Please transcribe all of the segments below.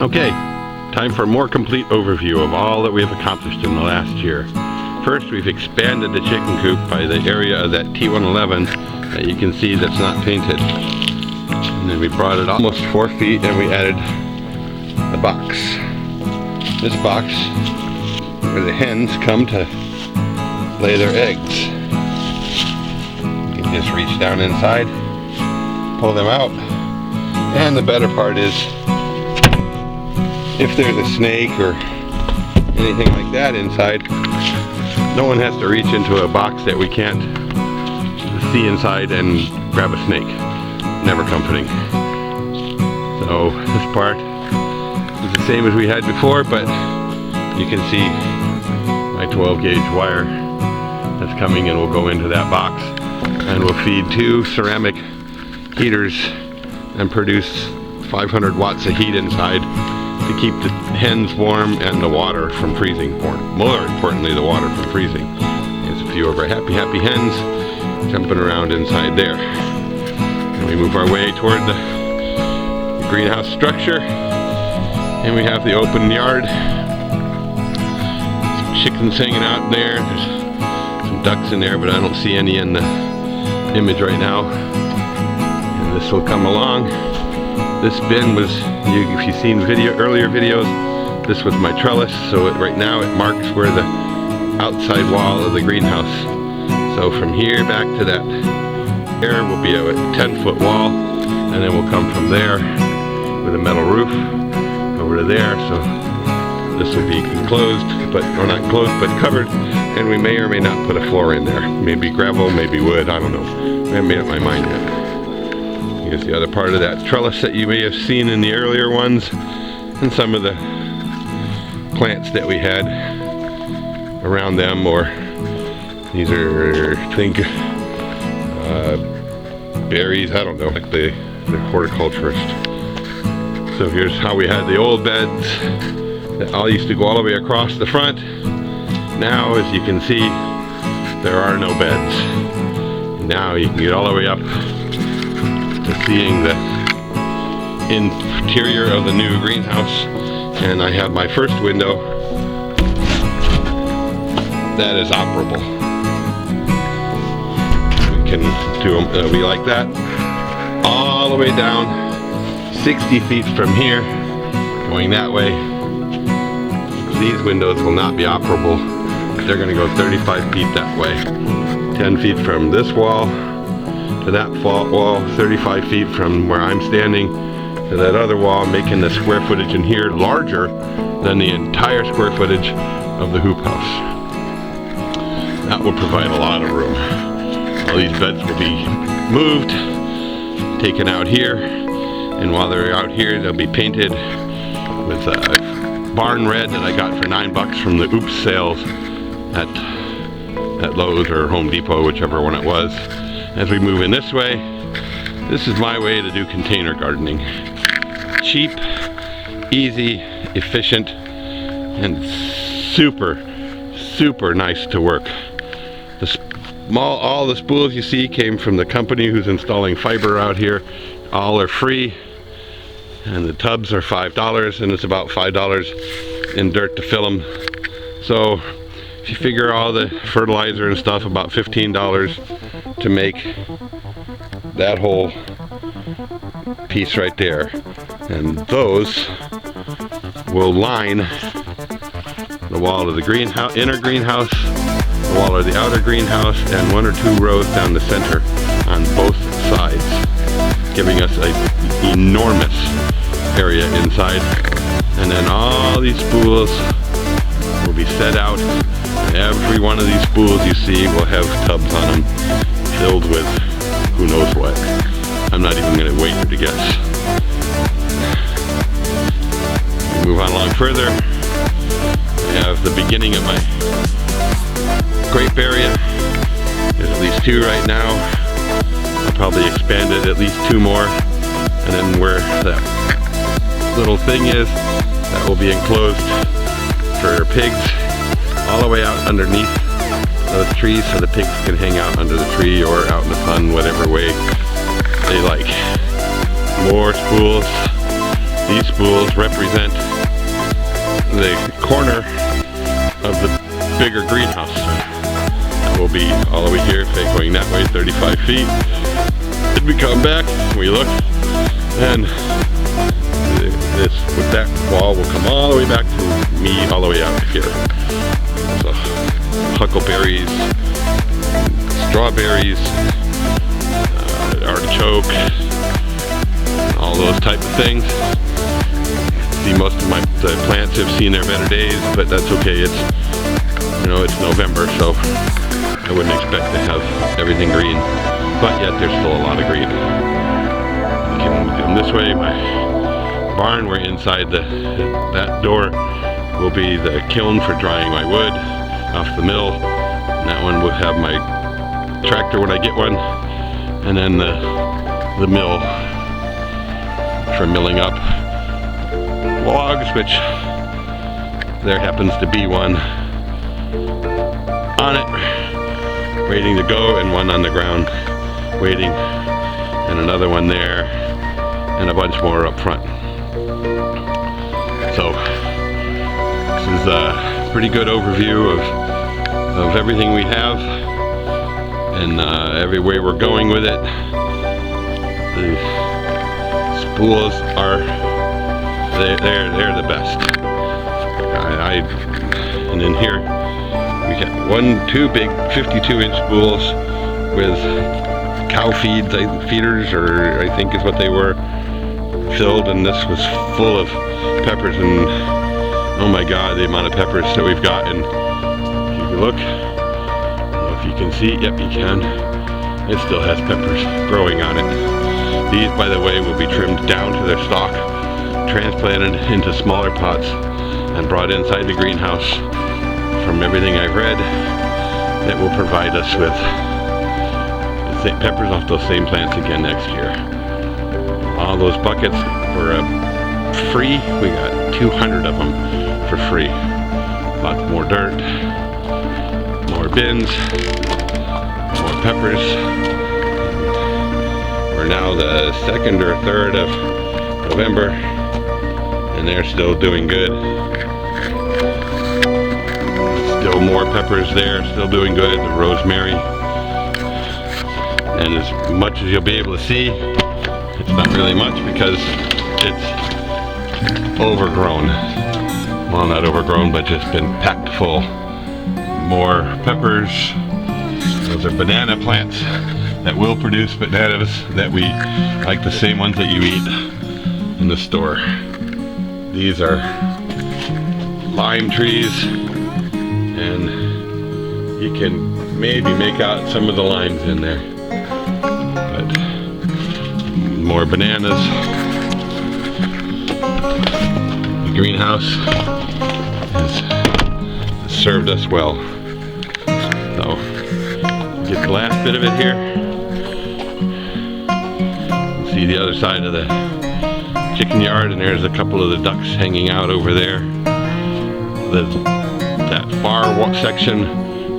Okay, time for a more complete overview of all that we have accomplished in the last year. First, we've expanded the chicken coop by the area of that T111 that you can see that's not painted. And then we brought it almost 4 feet and we added the box. This box where the hens come to lay their eggs. You can just reach down inside, pull them out, and the better part is if there's a snake or anything like that inside, no one has to reach into a box that we can't see inside and grab a snake. Never comforting. So this part is the same as we had before, but you can see my 12 gauge wire that's coming and will go into that box and will feed 2 ceramic heaters and produce 500 watts of heat inside to keep the hens warm and the water from freezing, or more importantly the water from freezing. There's a few of our happy hens jumping around inside there. And we move our way toward the greenhouse structure, and we have the open yard. Some chickens hanging out there. There's some ducks in there, but I don't see any in the image right now. And this will come along. This bin was, if you've seen earlier videos, this was my trellis, so right now it marks where the outside wall of the greenhouse. So from here back to that there will be a 10-foot wall, and then we'll come from there with a metal roof over to there. So this will be enclosed, or not enclosed, but covered, and we may or may not put a floor in there. Maybe gravel, maybe wood, I don't know. I haven't made up my mind yet. Here's the other part of that trellis that you may have seen in the earlier ones, and some of the plants that we had around them, or these are, I think, berries, I don't know, like the horticulturist. So here's how we had the old beds that all used to go all the way across the front. Now, as you can see, there are no beds. Now you can get all the way up to seeing the interior of the new greenhouse, and I have my first window that is operable. We can do we like that all the way down 60 feet from here going that way. These windows will not be operable. They're going to go 35 feet that way, 10 feet from this wall to that wall, 35 feet from where I'm standing to that other wall, making the square footage in here larger than the entire square footage of the hoop house. That will provide a lot of room. All these beds will be moved, taken out here, and while they're out here they'll be painted with barn red that I got for $9 from the Oops sales at Lowe's or Home Depot, whichever one it was. As we move in this way, this is my way to do container gardening. Cheap, easy, efficient, and super nice to work. All the spools you see came from the company who's installing fiber out here. All are free, and the tubs are $5, and it's about $5 in dirt to fill them. So if you figure all the fertilizer and stuff, about $15 to make that whole piece right there. And those will line the wall of the greenhouse, inner greenhouse, the wall of the outer greenhouse, and 1 or 2 rows down the center on both sides, giving us an enormous area inside. And then all these spools will be set out. Every one of these spools you see will have tubs on them filled with who knows what. I'm not even going to wait to guess. Move on along further. I have the beginning of my grape area. There's at least 2 right now. I'll probably expand it at least 2 more. And then where that little thing is, that will be enclosed for pigs all the way out underneath those trees, so the pigs can hang out under the tree or out in the sun, whatever way they like. More spools These spools represent the corner of the bigger greenhouse. We'll be all the way here, going that way 35 feet. Then we come back, we look, and that wall will come all the way back to me, all the way out here. So huckleberries, strawberries, artichoke, all those type of things. See, most of the plants have seen their better days, but that's okay. It's, you know, it's November, so I wouldn't expect to have everything green, but yet there's still a lot of green. We can come this way. My barn, we're inside that door will be the kiln for drying my wood off the mill. And that one will have my tractor when I get one, and then the mill for milling up logs, which there happens to be one on it waiting to go, and one on the ground waiting, and another one there, and a bunch more up front. So this is a pretty good overview of everything we have and everywhere we're going with it. The spools are they're the best. And in here we got two big 52-inch spools with cow feeders, or I think is what they were, filled, and this was full of peppers, and oh my god, the amount of peppers that we've got. And if you look, I don't know if you can see, yep you can, it still has peppers growing on it. These, by the way, will be trimmed down to their stalk, transplanted into smaller pots, and brought inside the greenhouse. From everything I've read, that will provide us with peppers off those same plants again next year. All those buckets were free. We got 200 of them for free. Lots more dirt, more bins, more peppers. We're now the 2nd or 3rd of November, and they're still doing good. Still more peppers there, still doing good. The rosemary. And as much as you'll be able to see, it's not really much because it's overgrown. Well, not overgrown, but just been packed full. More peppers. Those are banana plants that will produce bananas that we like, the same ones that you eat in the store. These are lime trees, and you can maybe make out some of the limes in there. But more bananas. The greenhouse has served us well. So get the last bit of it here. See the other side of the chicken yard, and there's a couple of the ducks hanging out over there. That far section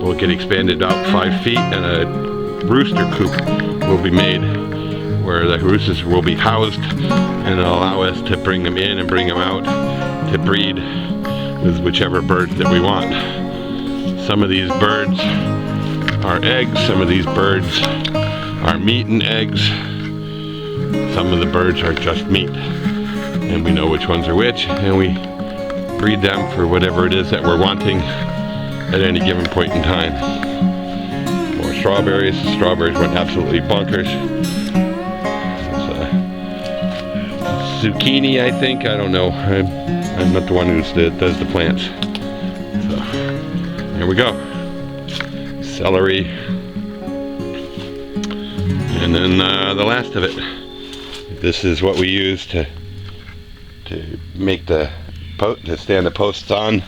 will get expanded out 5 feet, and a rooster coop will be made where the roosters will be housed, and it'll allow us to bring them in and bring them out to breed with whichever birds that we want. Some of these birds are eggs, some of these birds are meat and eggs, some of the birds are just meat, and we know which ones are which, and we breed them for whatever it is that we're wanting at any given point in time. More strawberries. Strawberries went absolutely bonkers. Zucchini, I think. I don't know. I'm not the one who does the plants. So here we go. Celery, and then the last of it. This is what we use to make to stand the posts on.